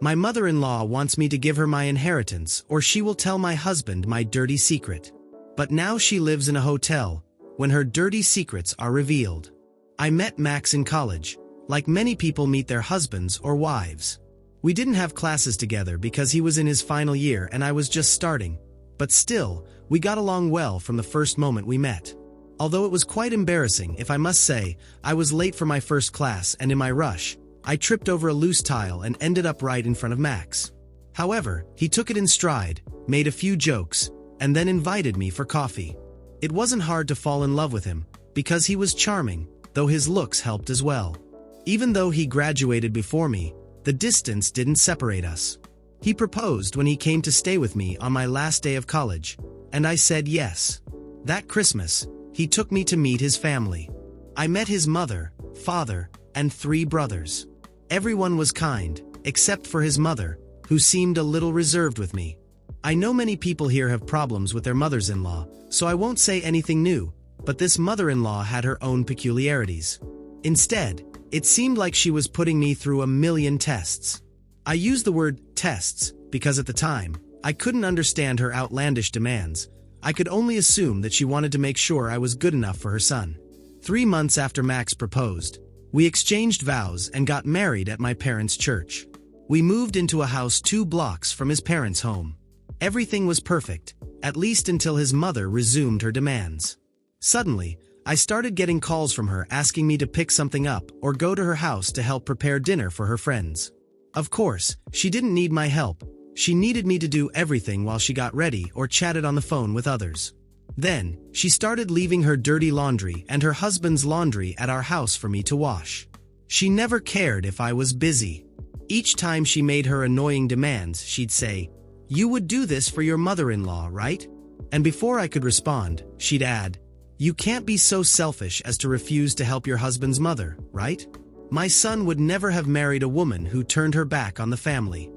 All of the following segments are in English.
My mother-in-law wants me to give her my inheritance or she will tell my husband my dirty secret. But now she lives in a hotel when her dirty secrets are revealed. I met Max in college, like many people meet their husbands or wives. We didn't have classes together because he was in his final year and I was just starting, but still, we got along well from the first moment we met. Although it was quite embarrassing, if I must say, I was late for my first class and in my rush, I tripped over a loose tile and ended up right in front of Max. However, he took it in stride, made a few jokes, and then invited me for coffee. It wasn't hard to fall in love with him, because he was charming, though his looks helped as well. Even though he graduated before me, the distance didn't separate us. He proposed when he came to stay with me on my last day of college, and I said yes. That Christmas, he took me to meet his family. I met his mother, father, and 3 brothers. Everyone was kind, except for his mother, who seemed a little reserved with me. I know many people here have problems with their mothers-in-law, so I won't say anything new, but this mother-in-law had her own peculiarities. Instead, it seemed like she was putting me through a million tests. I use the word tests because at the time, I couldn't understand her outlandish demands. I could only assume that she wanted to make sure I was good enough for her son. 3 months after Max proposed, we exchanged vows and got married at my parents' church. We moved into a house 2 blocks from his parents' home. Everything was perfect, at least until his mother resumed her demands. Suddenly, I started getting calls from her asking me to pick something up or go to her house to help prepare dinner for her friends. Of course, she didn't need my help. She needed me to do everything while she got ready or chatted on the phone with others. Then, she started leaving her dirty laundry and her husband's laundry at our house for me to wash. She never cared if I was busy. Each time she made her annoying demands, she'd say, "You would do this for your mother-in-law, right?" And before I could respond, she'd add, "You can't be so selfish as to refuse to help your husband's mother, right?" My son would never have married a woman who turned her back on the family.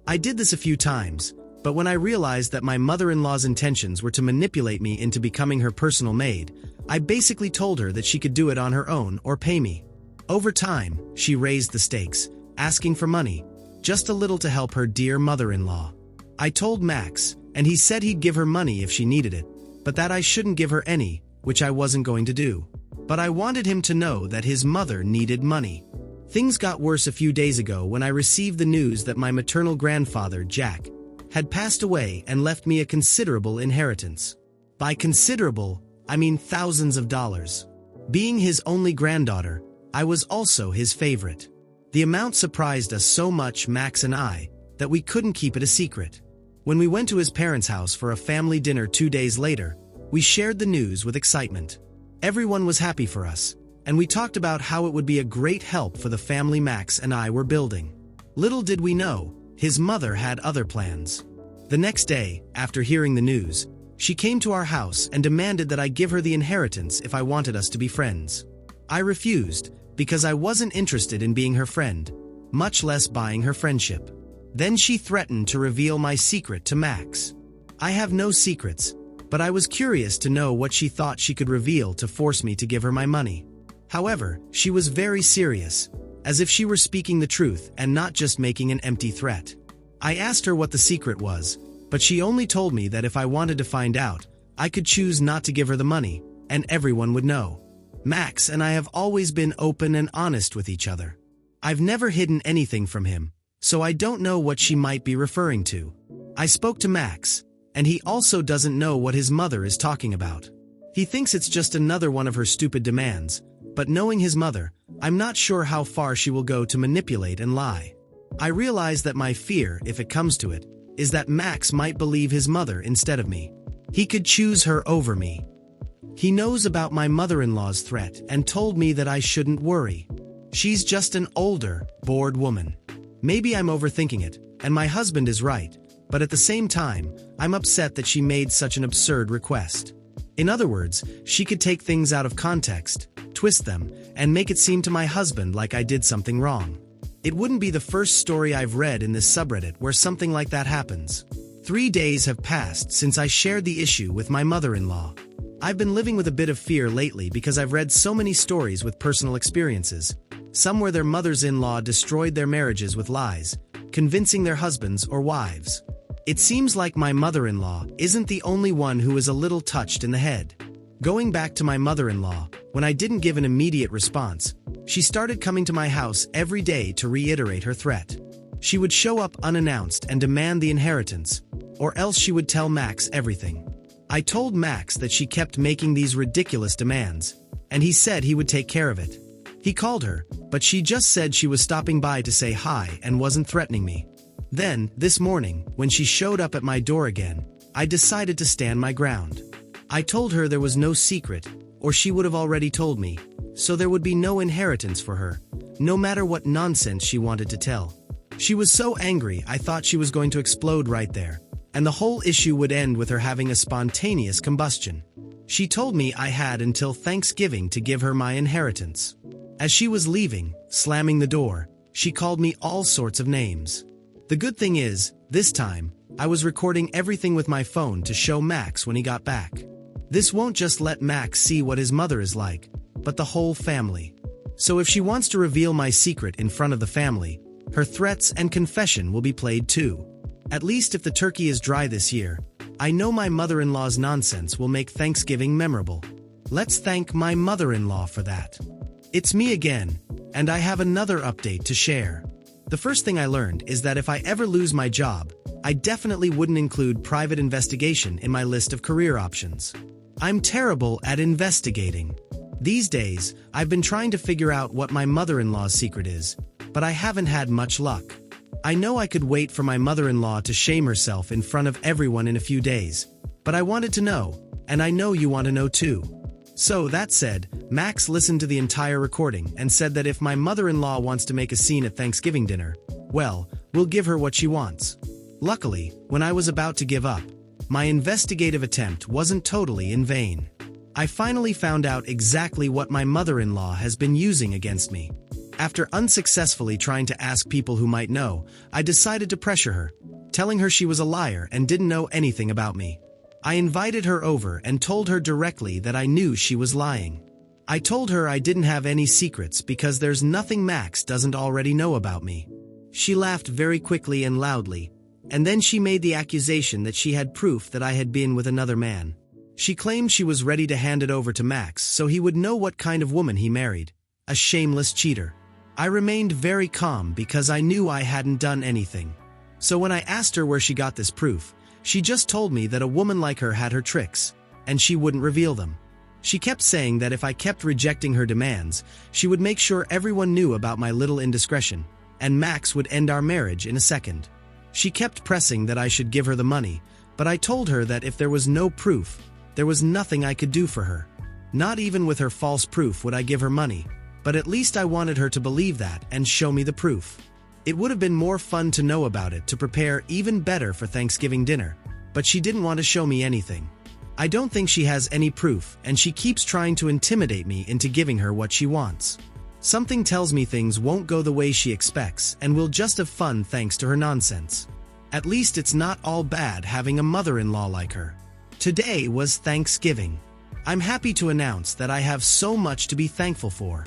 I did this a few times, but when I realized that my mother-in-law's intentions were to manipulate me into becoming her personal maid, I basically told her that she could do it on her own or pay me. Over time, she raised the stakes, asking for money, just a little to help her dear mother-in-law. I told Max, and he said he'd give her money if she needed it, but that I shouldn't give her any, which I wasn't going to do. But I wanted him to know that his mother needed money. Things got worse a few days ago when I received the news that my maternal grandfather, Jack, had passed away and left me a considerable inheritance. By considerable, I mean thousands of dollars. Being his only granddaughter, I was also his favorite. The amount surprised us so much, Max and I, that we couldn't keep it a secret. When we went to his parents' house for a family dinner 2 days later, we shared the news with excitement. Everyone was happy for us, and we talked about how it would be a great help for the family Max and I were building. Little did we know, his mother had other plans. The next day, after hearing the news, she came to our house and demanded that I give her the inheritance if I wanted us to be friends. I refused, because I wasn't interested in being her friend, much less buying her friendship. Then she threatened to reveal my secret to Max. I have no secrets, but I was curious to know what she thought she could reveal to force me to give her my money. However, she was very serious, as if she were speaking the truth and not just making an empty threat. I asked her what the secret was, but she only told me that if I wanted to find out, I could choose not to give her the money, and everyone would know. Max and I have always been open and honest with each other. I've never hidden anything from him, so I don't know what she might be referring to. I spoke to Max, and he also doesn't know what his mother is talking about. He thinks it's just another one of her stupid demands, but knowing his mother, I'm not sure how far she will go to manipulate and lie. I realize that my fear, if it comes to it, is that Max might believe his mother instead of me. He could choose her over me. He knows about my mother-in-law's threat and told me that I shouldn't worry. She's just an older, bored woman. Maybe I'm overthinking it, and my husband is right, but at the same time, I'm upset that she made such an absurd request. In other words, she could take things out of context, twist them, and make it seem to my husband like I did something wrong. It wouldn't be the first story I've read in this subreddit where something like that happens. 3 days have passed since I shared the issue with my mother-in-law. I've been living with a bit of fear lately because I've read so many stories with personal experiences, some where their mothers-in-law destroyed their marriages with lies, convincing their husbands or wives. It seems like my mother-in-law isn't the only one who is a little touched in the head. Going back to my mother-in-law, when I didn't give an immediate response, she started coming to my house every day to reiterate her threat. She would show up unannounced and demand the inheritance, or else she would tell Max everything. I told Max that she kept making these ridiculous demands, and he said he would take care of it. He called her, but she just said she was stopping by to say hi and wasn't threatening me. Then, this morning, when she showed up at my door again, I decided to stand my ground. I told her there was no secret, or she would have already told me, so there would be no inheritance for her, no matter what nonsense she wanted to tell. She was so angry I thought she was going to explode right there, and the whole issue would end with her having a spontaneous combustion. She told me I had until Thanksgiving to give her my inheritance. As she was leaving, slamming the door, she called me all sorts of names. The good thing is, this time, I was recording everything with my phone to show Max when he got back. This won't just let Max see what his mother is like, but the whole family. So if she wants to reveal my secret in front of the family, her threats and confession will be played too. At least if the turkey is dry this year, I know my mother-in-law's nonsense will make Thanksgiving memorable. Let's thank my mother-in-law for that. It's me again, and I have another update to share. The first thing I learned is that if I ever lose my job, I definitely wouldn't include private investigation in my list of career options. I'm terrible at investigating. These days, I've been trying to figure out what my mother-in-law's secret is, but I haven't had much luck. I know I could wait for my mother-in-law to shame herself in front of everyone in a few days, but I wanted to know, and I know you want to know too. So, that said, Max listened to the entire recording and said that if my mother-in-law wants to make a scene at Thanksgiving dinner, well, we'll give her what she wants. Luckily, when I was about to give up, my investigative attempt wasn't totally in vain. I finally found out exactly what my mother-in-law has been using against me. After unsuccessfully trying to ask people who might know, I decided to pressure her, telling her she was a liar and didn't know anything about me. I invited her over and told her directly that I knew she was lying. I told her I didn't have any secrets because there's nothing Max doesn't already know about me. She laughed very quickly and loudly, and then she made the accusation that she had proof that I had been with another man. She claimed she was ready to hand it over to Max so he would know what kind of woman he married, a shameless cheater. I remained very calm because I knew I hadn't done anything. So when I asked her where she got this proof, she just told me that a woman like her had her tricks, and she wouldn't reveal them. She kept saying that if I kept rejecting her demands, she would make sure everyone knew about my little indiscretion, and Max would end our marriage in a second. She kept pressing that I should give her the money, but I told her that if there was no proof, there was nothing I could do for her. Not even with her false proof would I give her money, but at least I wanted her to believe that and show me the proof. It would have been more fun to know about it to prepare even better for Thanksgiving dinner, but she didn't want to show me anything. I don't think she has any proof, and she keeps trying to intimidate me into giving her what she wants. Something tells me things won't go the way she expects and we'll just have fun thanks to her nonsense. At least it's not all bad having a mother-in-law like her. Today was Thanksgiving. I'm happy to announce that I have so much to be thankful for.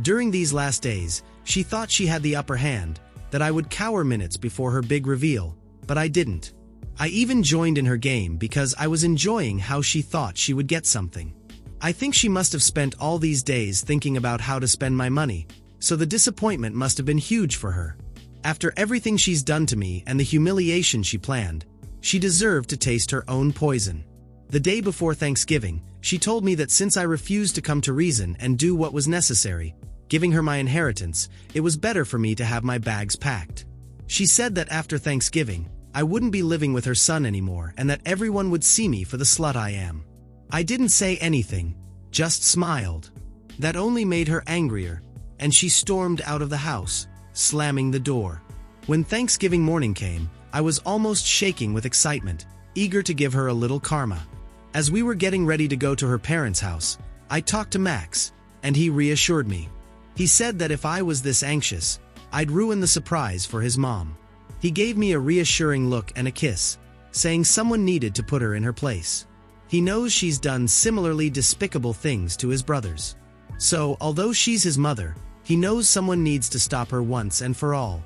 During these last days, she thought she had the upper hand, that I would cower minutes before her big reveal, but I didn't. I even joined in her game because I was enjoying how she thought she would get something. I think she must have spent all these days thinking about how to spend my money, so the disappointment must have been huge for her. After everything she's done to me and the humiliation she planned, she deserved to taste her own poison. The day before Thanksgiving, she told me that since I refused to come to reason and do what was necessary, giving her my inheritance, it was better for me to have my bags packed. She said that after Thanksgiving, I wouldn't be living with her son anymore and that everyone would see me for the slut I am. I didn't say anything, just smiled. That only made her angrier, and she stormed out of the house, slamming the door. When Thanksgiving morning came, I was almost shaking with excitement, eager to give her a little karma. As we were getting ready to go to her parents' house, I talked to Max, and he reassured me. He said that if I was this anxious, I'd ruin the surprise for his mom. He gave me a reassuring look and a kiss, saying someone needed to put her in her place. He knows she's done similarly despicable things to his brothers. So, although she's his mother, he knows someone needs to stop her once and for all.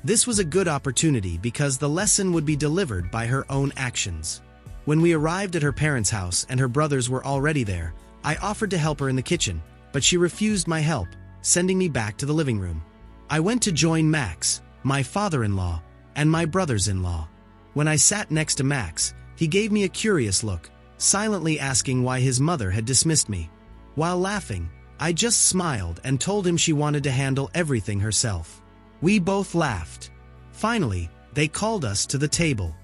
This was a good opportunity because the lesson would be delivered by her own actions. When we arrived at her parents' house and her brothers were already there, I offered to help her in the kitchen, but she refused my help, sending me back to the living room. I went to join Max, my father-in-law, and my brothers-in-law. When I sat next to Max, he gave me a curious look, silently asking why his mother had dismissed me. While laughing, I just smiled and told him she wanted to handle everything herself. We both laughed. Finally, they called us to the table.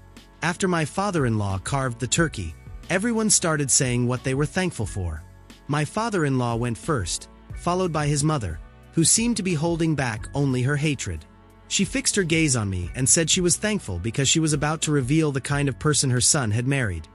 After my father-in-law carved the turkey, everyone started saying what they were thankful for. My father-in-law went first, followed by his mother, who seemed to be holding back only her hatred. She fixed her gaze on me and said she was thankful because she was about to reveal the kind of person her son had married.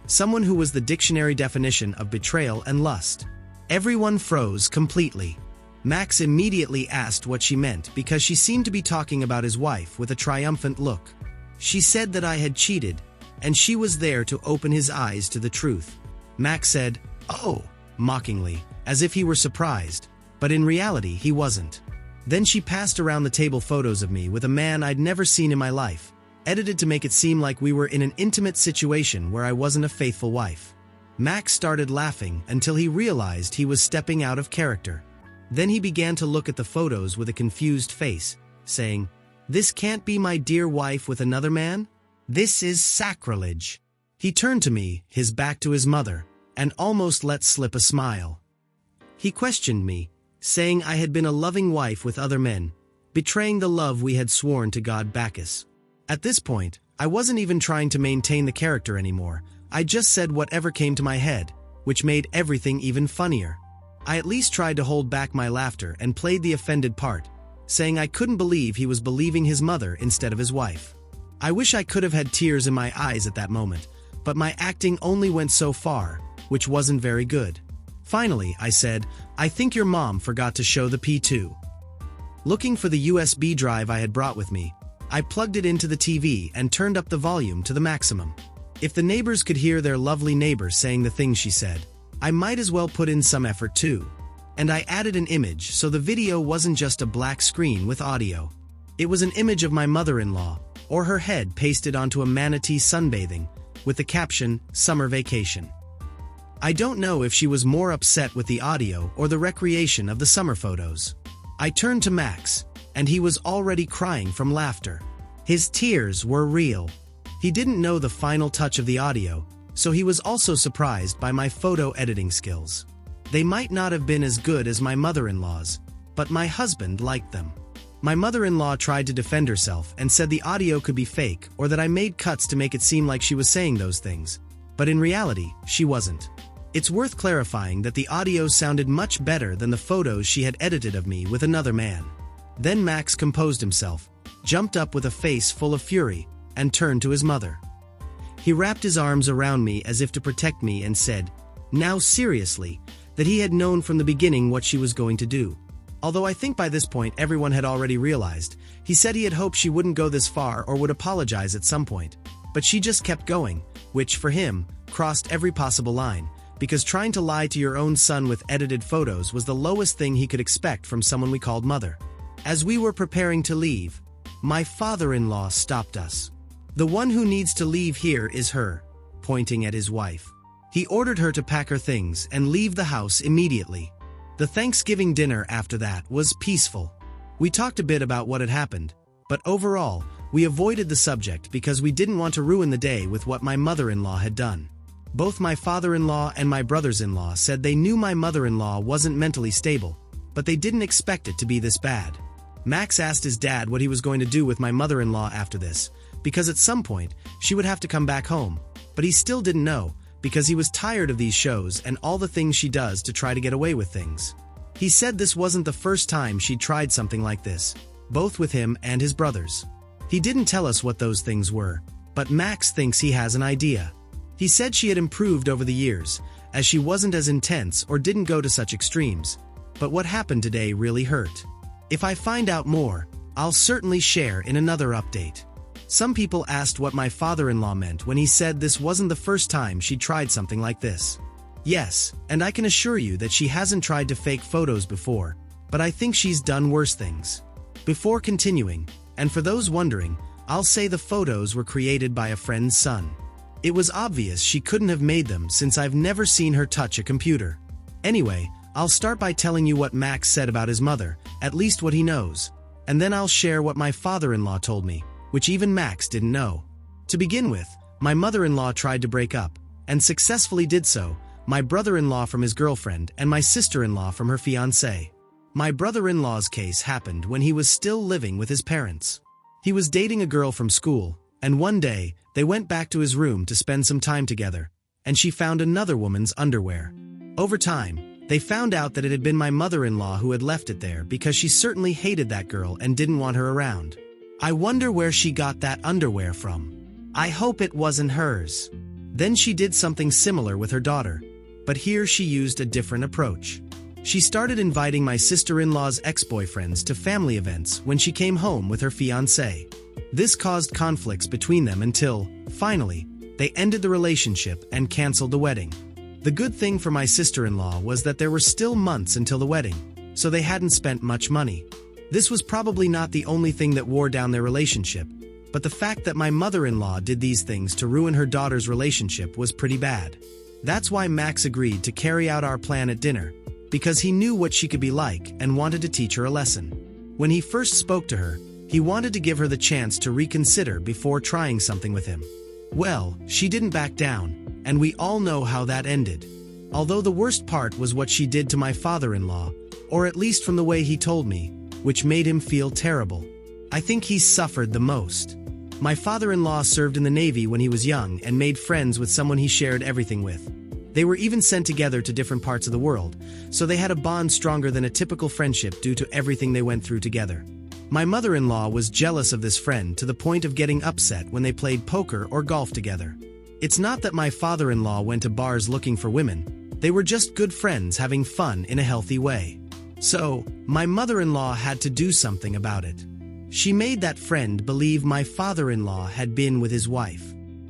Someone who was the dictionary definition of betrayal and lust. Everyone froze completely. Max immediately asked what she meant because she seemed to be talking about his wife with a triumphant look. She said that I had cheated, and she was there to open his eyes to the truth. Max said, "Oh," mockingly, as if he were surprised, but in reality he wasn't. Then she passed around the table photos of me with a man I'd never seen in my life, edited to make it seem like we were in an intimate situation where I wasn't a faithful wife. Max started laughing until he realized he was stepping out of character. Then he began to look at the photos with a confused face, saying, "This can't be my dear wife with another man? This is sacrilege." He turned to me, his back to his mother, and almost let slip a smile. He questioned me, saying I had been a loving wife with other men, betraying the love we had sworn to God Bacchus. At this point, I wasn't even trying to maintain the character anymore. I just said whatever came to my head, which made everything even funnier. I at least tried to hold back my laughter and played the offended part, saying I couldn't believe he was believing his mother instead of his wife. I wish I could have had tears in my eyes at that moment, but my acting only went so far, which wasn't very good. Finally, I said, "I think your mom forgot to show the P2. Looking for the USB drive I had brought with me, I plugged it into the TV and turned up the volume to the maximum. If the neighbors could hear their lovely neighbor saying the things she said, I might as well put in some effort too. And I added an image so the video wasn't just a black screen with audio. It was an image of my mother-in-law, or her head pasted onto a manatee sunbathing, with the caption, "Summer Vacation." I don't know if she was more upset with the audio or the recreation of the summer photos. I turned to Max, and he was already crying from laughter. His tears were real. He didn't know the final touch of the audio, so he was also surprised by my photo editing skills. They might not have been as good as my mother-in-law's, but my husband liked them. My mother-in-law tried to defend herself and said the audio could be fake or that I made cuts to make it seem like she was saying those things, but in reality, she wasn't. It's worth clarifying that the audio sounded much better than the photos she had edited of me with another man. Then Max composed himself, jumped up with a face full of fury, and turned to his mother. He wrapped his arms around me as if to protect me and said, now seriously, that he had known from the beginning what she was going to do. Although I think by this point everyone had already realized, he said he had hoped she wouldn't go this far or would apologize at some point. But she just kept going, which, for him, crossed every possible line, because trying to lie to your own son with edited photos was the lowest thing he could expect from someone we called mother. As we were preparing to leave, my father-in-law stopped us. The one who needs to leave here is her, pointing at his wife. He ordered her to pack her things and leave the house immediately. The Thanksgiving dinner after that was peaceful. We talked a bit about what had happened, but overall, we avoided the subject because we didn't want to ruin the day with what my mother-in-law had done. Both my father-in-law and my brothers-in-law said they knew my mother-in-law wasn't mentally stable, but they didn't expect it to be this bad. Max asked his dad what he was going to do with my mother-in-law after this, because at some point, she would have to come back home, but he still didn't know, because he was tired of these shows and all the things she does to try to get away with things. He said this wasn't the first time she'd tried something like this, both with him and his brothers. He didn't tell us what those things were, but Max thinks he has an idea. He said she had improved over the years, as she wasn't as intense or didn't go to such extremes. But what happened today really hurt. If I find out more, I'll certainly share in another update. Some people asked what my father-in-law meant when he said this wasn't the first time she'd tried something like this. Yes, and I can assure you that she hasn't tried to fake photos before, but I think she's done worse things. Before continuing, And for those wondering, I'll say the photos were created by a friend's son. It was obvious she couldn't have made them since I've never seen her touch a computer. Anyway, I'll start by telling you what Max said about his mother, at least what he knows. And then I'll share what my father-in-law told me, which even Max didn't know. To begin with, my mother-in-law tried to break up, and successfully did so, my brother-in-law from his girlfriend and my sister-in-law from her fiancé. My brother-in-law's case happened when he was still living with his parents. He was dating a girl from school, and one day, they went back to his room to spend some time together, and she found another woman's underwear. Over time, they found out that it had been my mother-in-law who had left it there because she certainly hated that girl and didn't want her around. I wonder where she got that underwear from. I hope it wasn't hers. Then she did something similar with her daughter, but here she used a different approach. She started inviting my sister-in-law's ex-boyfriends to family events when she came home with her fiancé. This caused conflicts between them until, finally, they ended the relationship and canceled the wedding. The good thing for my sister-in-law was that there were still months until the wedding, so they hadn't spent much money. This was probably not the only thing that wore down their relationship, but the fact that my mother-in-law did these things to ruin her daughter's relationship was pretty bad. That's why Max agreed to carry out our plan at dinner, because he knew what she could be like and wanted to teach her a lesson. When he first spoke to her, he wanted to give her the chance to reconsider before trying something with him. Well, she didn't back down, and we all know how that ended. Although the worst part was what she did to my father-in-law, or at least from the way he told me, which made him feel terrible. I think he suffered the most. My father-in-law served in the Navy when he was young and made friends with someone he shared everything with. They were even sent together to different parts of the world, so they had a bond stronger than a typical friendship due to everything they went through together. My mother-in-law was jealous of this friend to the point of getting upset when they played poker or golf together. It's not that my father-in-law went to bars looking for women, they were just good friends having fun in a healthy way. So, my mother-in-law had to do something about it. She made that friend believe my father-in-law had been with his wife.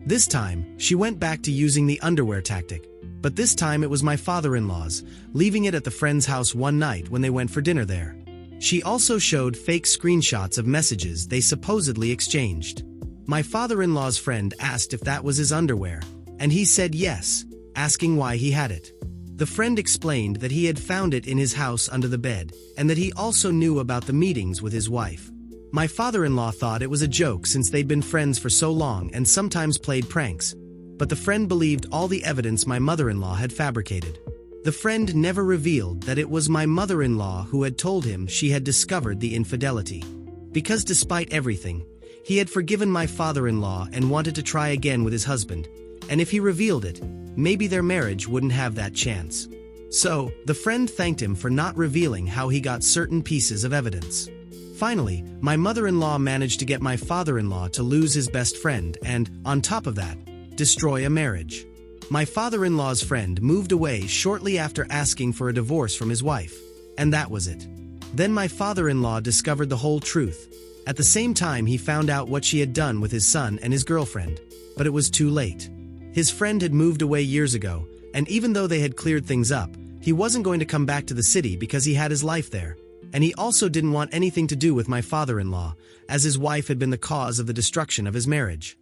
This time, she went back to using the underwear tactic, but this time it was my father-in-law's, leaving it at the friend's house one night when they went for dinner there. She also showed fake screenshots of messages they supposedly exchanged. My father-in-law's friend asked if that was his underwear, and he said yes, asking why he had it. The friend explained that he had found it in his house under the bed, and that he also knew about the meetings with his wife. My father-in-law thought it was a joke since they'd been friends for so long and sometimes played pranks, but the friend believed all the evidence my mother-in-law had fabricated. The friend never revealed that it was my mother-in-law who had told him she had discovered the infidelity. Because despite everything, he had forgiven my father-in-law and wanted to try again with his husband, and if he revealed it, maybe their marriage wouldn't have that chance. So, the friend thanked him for not revealing how he got certain pieces of evidence. Finally, my mother-in-law managed to get my father-in-law to lose his best friend and, on top of that, destroy a marriage. My father-in-law's friend moved away shortly after asking for a divorce from his wife, and that was it. Then my father-in-law discovered the whole truth. At the same time, he found out what she had done with his son and his girlfriend, but it was too late. His friend had moved away years ago, and even though they had cleared things up, he wasn't going to come back to the city because he had his life there, and he also didn't want anything to do with my father-in-law, as his wife had been the cause of the destruction of his marriage.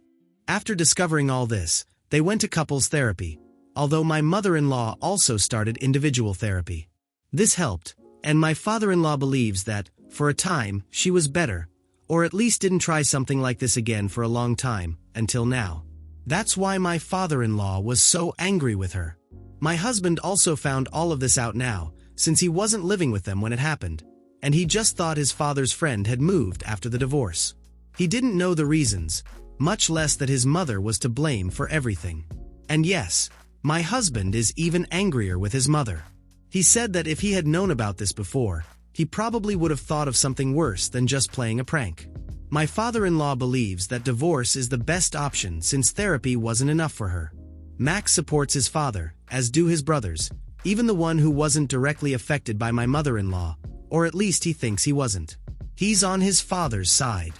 After discovering all this, they went to couples therapy, although my mother-in-law also started individual therapy. This helped, and my father-in-law believes that, for a time, she was better, or at least didn't try something like this again for a long time, until now. That's why my father-in-law was so angry with her. My husband also found all of this out now, since he wasn't living with them when it happened, and he just thought his father's friend had moved after the divorce. He didn't know the reasons, much less that his mother was to blame for everything. And yes, my husband is even angrier with his mother. He said that if he had known about this before, he probably would have thought of something worse than just playing a prank. My father-in-law believes that divorce is the best option since therapy wasn't enough for her. Max supports his father, as do his brothers, even the one who wasn't directly affected by my mother-in-law, or at least he thinks he wasn't. He's on his father's side.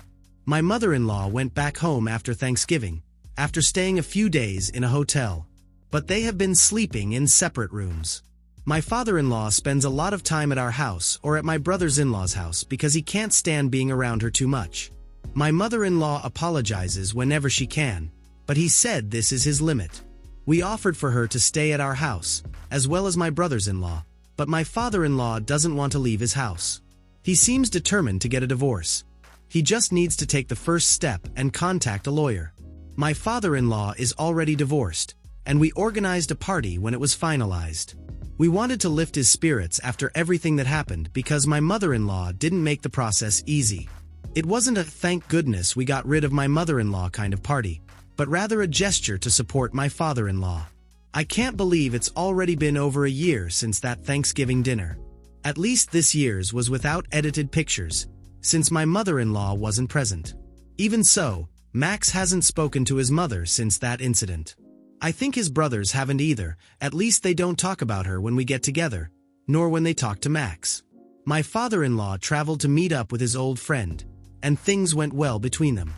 My mother-in-law went back home after Thanksgiving, after staying a few days in a hotel. But they have been sleeping in separate rooms. My father-in-law spends a lot of time at our house or at my brother's in-law's house because he can't stand being around her too much. My mother-in-law apologizes whenever she can, but he said this is his limit. We offered for her to stay at our house, as well as my brothers-in-law, but my father-in-law doesn't want to leave his house. He seems determined to get a divorce. He just needs to take the first step and contact a lawyer. My father-in-law is already divorced, and we organized a party when it was finalized. We wanted to lift his spirits after everything that happened because my mother-in-law didn't make the process easy. It wasn't a thank goodness we got rid of my mother-in-law kind of party, but rather a gesture to support my father-in-law. I can't believe it's already been over a year since that Thanksgiving dinner. At least this year's was without edited pictures, since my mother-in-law wasn't present. Even so, Max hasn't spoken to his mother since that incident. I think his brothers haven't either, at least they don't talk about her when we get together, nor when they talk to Max. My father-in-law traveled to meet up with his old friend, and things went well between them.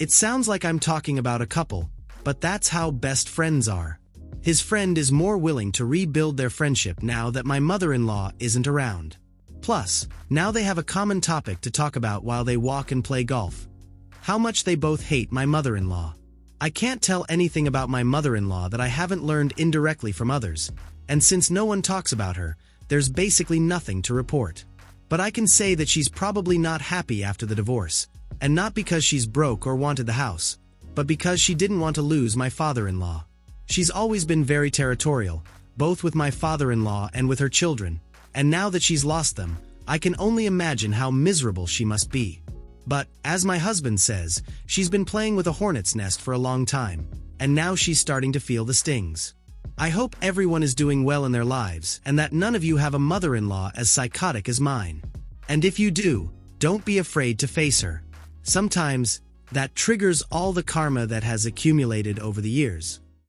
It sounds like I'm talking about a couple, but that's how best friends are. His friend is more willing to rebuild their friendship now that my mother-in-law isn't around. Plus, now they have a common topic to talk about while they walk and play golf. How much they both hate my mother-in-law. I can't tell anything about my mother-in-law that I haven't learned indirectly from others, and since no one talks about her, there's basically nothing to report. But I can say that she's probably not happy after the divorce, and not because she's broke or wanted the house, but because she didn't want to lose my father-in-law. She's always been very territorial, both with my father-in-law and with her children, and now that she's lost them, I can only imagine how miserable she must be. But, as my husband says, she's been playing with a hornet's nest for a long time, and now she's starting to feel the stings. I hope everyone is doing well in their lives and that none of you have a mother-in-law as psychotic as mine. And if you do, don't be afraid to face her. Sometimes, that triggers all the karma that has accumulated over the years.